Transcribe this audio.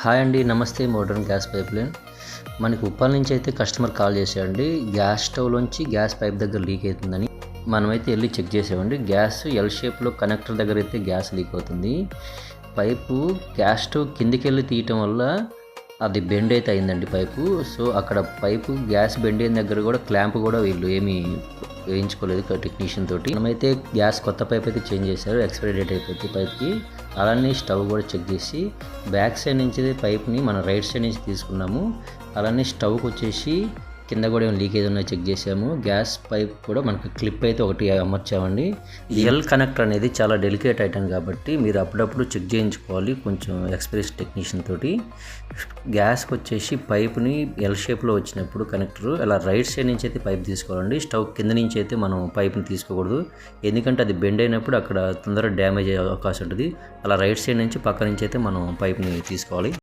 Hi అండి, నమస్తే. Modern gas pipe line. మనకి ఉప్పల్ నుంచి అయితే కస్టమర్ కాల్ చేసాడండి. గ్యాస్ స్టవ్లోంచి గ్యాస్ పైప్ దగ్గర లీక్ అవుతుందని. మనమైతే వెళ్ళి చెక్ చేసామండి. గ్యాస్ ఎల్ షేప్లో కనెక్టర్ దగ్గర అయితే గ్యాస్ లీక్ అవుతుంది. పైపు గ్యాస్ స్టవ్ కిందికి వెళ్ళి తీయటం వల్ల అది బెండ్ అయితే అయిందండి పైపు. సో అక్కడ పైపు గ్యాస్ బెండ్ అయిన దగ్గర కూడా క్లాంప్ కూడా వీళ్ళు ఏమీ వేయించుకోలేదు టెక్నీషియన్ తోటి. మనమైతే గ్యాస్ కొత్త పైప్ అయితే చేంజ్ చేశారు. ఎక్స్పైరీ డేట్ అయిపోతుంది పైప్కి. అలానే స్టవ్ కూడా చెక్ చేసి బ్యాక్ సైడ్ నుంచి పైప్ని మనం రైట్ సైడ్ నుంచి తీసుకున్నాము. అలానే స్టవ్కి వచ్చేసి కింద కూడా ఏమైనా లీకేజ్ ఉన్నాయో చెక్ చేసాము. గ్యాస్ పైప్ కూడా మనకి క్లిప్ అయితే ఒకటి అమర్చామండి. ఎల్ కనెక్టర్ అనేది చాలా డెలికేట్ ఐటమ్ కాబట్టి మీరు అప్పుడప్పుడు చెక్ చేయించుకోవాలి కొంచెం ఎక్స్పీరియన్స్ టెక్నీషియన్ తోటి. గ్యాస్కి వచ్చేసి పైప్ని ఎల్ షేప్లో వచ్చినప్పుడు కనెక్టర్ అలా రైట్ సైడ్ నుంచి అయితే పైప్ తీసుకోవాలండి. స్టవ్ కింద నుంచి అయితే మనం పైప్ని తీసుకోకూడదు, ఎందుకంటే అది బెండ్ అయినప్పుడు అక్కడ తొందరగా డ్యామేజ్ అయ్యే అవకాశం ఉంటుంది. అలా రైట్ సైడ్ నుంచి పక్క నుంచి అయితే మనం పైప్ని తీసుకోవాలి.